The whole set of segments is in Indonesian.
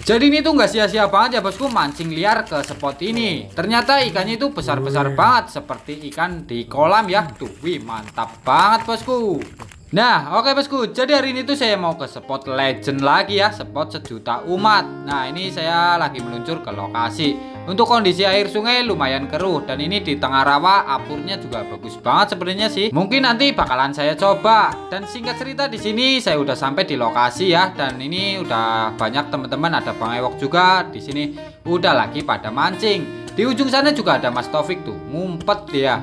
Jadi ini tuh nggak sia-sia banget ya bosku mancing liar ke spot ini. Ternyata ikannya itu besar-besar banget seperti ikan di kolam ya. Tuh, wih mantap banget bosku. Nah oke bosku, jadi hari ini tuh saya mau ke spot legend lagi ya, spot sejuta umat. Nah ini saya lagi meluncur ke lokasi. Untuk kondisi air sungai lumayan keruh dan ini di tengah rawa, apurnya juga bagus banget sebenarnya sih. Mungkin nanti bakalan saya coba. Dan singkat cerita di sini saya udah sampai di lokasi ya, dan ini udah banyak teman-teman, ada Bang Ewok juga di sini udah lagi pada mancing. Di ujung sana juga ada Mas Taufik tuh, ngumpet dia.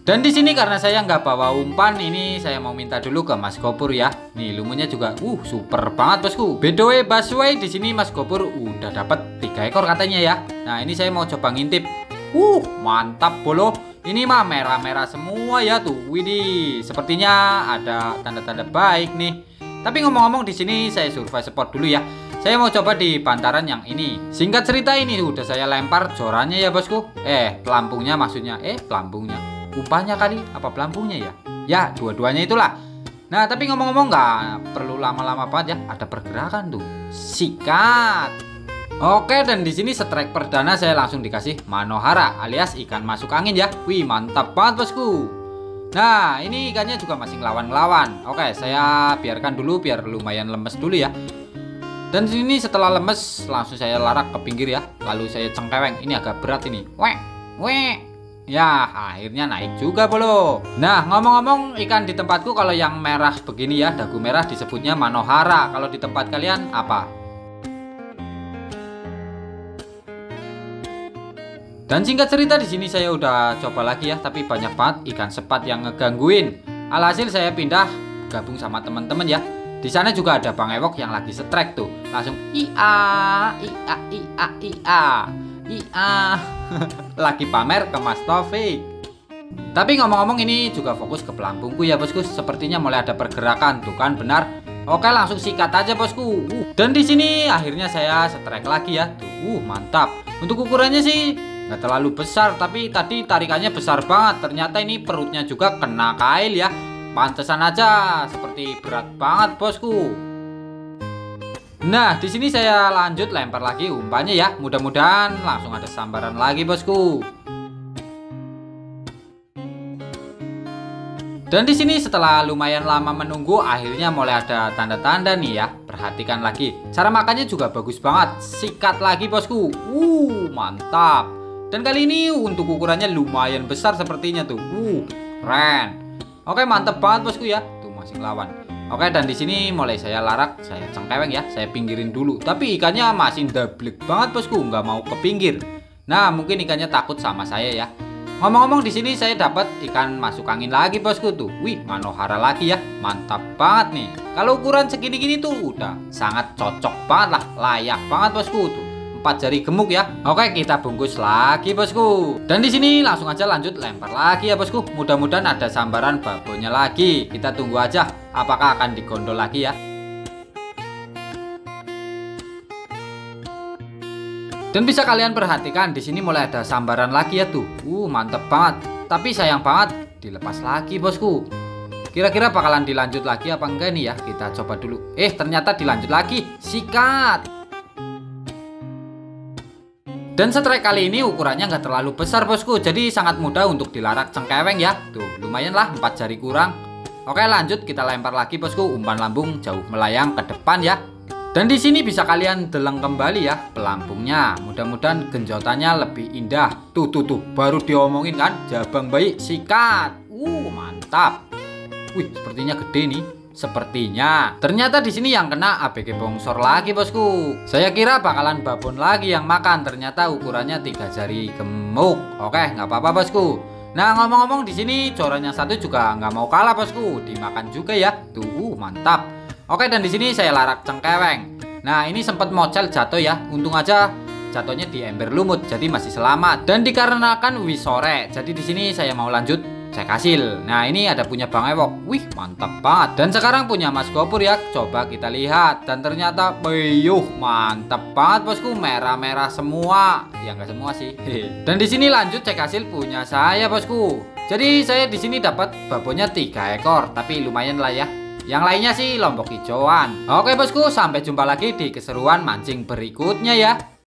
Dan di sini karena saya nggak bawa umpan, ini saya mau minta dulu ke Mas Gopur ya. Nih lumutnya juga, super banget bosku. By the way, busway di sini Mas Gopur udah dapat 3 ekor katanya ya. Nah ini saya mau coba ngintip. Mantap bolo. Ini mah merah-merah semua ya tuh. Widih, sepertinya ada tanda-tanda baik nih. Tapi ngomong-ngomong di sini saya survei spot dulu ya. Saya mau coba di bantaran yang ini. Singkat cerita ini udah saya lempar jorannya ya bosku. Pelampungnya maksudnya. Pelampungnya. Umpannya kali apa pelampungnya ya? Ya dua-duanya itulah. Nah tapi ngomong-ngomong nggak perlu lama-lama banget ya. Ada pergerakan tuh. Sikat. Oke, dan di sini strike perdana saya langsung dikasih Manohara alias ikan masuk angin ya. Wih mantap banget bosku. Nah ini ikannya juga masih ngelawan-ngelawan. Oke, saya biarkan dulu biar lumayan lemes dulu ya. Dan sini setelah lemes langsung saya larak ke pinggir ya. Lalu saya cengkeweng. Ini agak berat ini. Wek. Ya akhirnya naik juga bolo. Nah ngomong-ngomong ikan di tempatku kalau yang merah begini ya, dagu merah disebutnya Manohara. Kalau di tempat kalian apa? Dan singkat cerita di sini saya udah coba lagi ya, tapi banyak banget ikan sepat yang ngegangguin. Alhasil saya pindah gabung sama teman-teman ya. Di sana juga ada Bang Ewok yang lagi strike tuh. Langsung ia lagi pamer ke Mas Taufik. Tapi ngomong-ngomong ini juga fokus ke pelampungku ya bosku. Sepertinya mulai ada pergerakan tuh kan, benar. Oke langsung sikat aja bosku. Dan di sini akhirnya saya strike lagi ya. Tuh mantap. Untuk ukurannya sih nggak terlalu besar, tapi tadi tarikannya besar banget. Ternyata ini perutnya juga kena kail ya. Pantesan aja seperti berat banget bosku. Nah di sini saya lanjut lempar lagi umpannya ya. Mudah-mudahan langsung ada sambaran lagi bosku. Dan di sini setelah lumayan lama menunggu, akhirnya mulai ada tanda-tanda nih ya. Perhatikan lagi. Cara makannya juga bagus banget. Sikat lagi bosku. Mantap. Dan kali ini untuk ukurannya lumayan besar sepertinya tuh. Keren. Oke mantep banget bosku ya. Tuh masih ngelawan. Oke dan di sini mulai saya larak, saya cengkeweng ya, saya pinggirin dulu. Tapi ikannya masih dablek banget bosku, nggak mau ke pinggir. Nah mungkin ikannya takut sama saya ya. Ngomong-ngomong di sini saya dapat ikan masuk angin lagi bosku tuh. Wih Manohara lagi ya, mantap banget nih. Kalau ukuran segini-gini tuh udah sangat cocok banget lah, layak banget bosku tuh. 4 jari gemuk ya. Oke kita bungkus lagi bosku. Dan di sini langsung aja lanjut lempar lagi ya bosku. Mudah-mudahan ada sambaran babonnya lagi. Kita tunggu aja apakah akan digondol lagi ya. Dan bisa kalian perhatikan di sini mulai ada sambaran lagi ya tuh. Mantep banget. Tapi sayang banget dilepas lagi bosku. Kira-kira bakalan dilanjut lagi apa enggak nih ya. Kita coba dulu. Ternyata dilanjut lagi. Sikat. Dan strike kali ini ukurannya nggak terlalu besar bosku, jadi sangat mudah untuk dilarak cengkeweng ya. Tuh lumayan lah 4 jari kurang. Oke lanjut kita lempar lagi bosku, umpan lambung jauh melayang ke depan ya. Dan di sini bisa kalian deleng kembali ya pelampungnya. Mudah-mudahan genjotannya lebih indah. Tuh baru diomongin kan, jabang bayi sikat. Mantap. Wih sepertinya gede nih. Sepertinya. Ternyata di sini yang kena ABG bongsor lagi bosku. Saya kira bakalan babon lagi yang makan. Ternyata ukurannya 3 jari gemuk. Oke, nggak apa-apa bosku. Nah ngomong-ngomong di sini coran yang satu juga nggak mau kalah bosku. Dimakan juga ya. Tuh mantap. Oke dan di sini saya larak cengkeweng. Nah ini sempat mocel jatuh ya. Untung aja jatuhnya di ember lumut. Jadi masih selamat. Dan dikarenakan sore. Jadi di sini saya mau lanjut cek hasil. Nah ini ada punya Bang Ewok. Wih mantap banget. Dan sekarang punya Mas Gopur ya. Coba kita lihat. Dan ternyata mantap banget bosku. Merah-merah semua. Ya nggak semua sih. Dan di sini lanjut cek hasil punya saya bosku. Jadi saya di sini dapat babonnya 3 ekor. Tapi lumayan lah ya. Yang lainnya sih lombok hijauan. Oke bosku, sampai jumpa lagi di keseruan mancing berikutnya ya.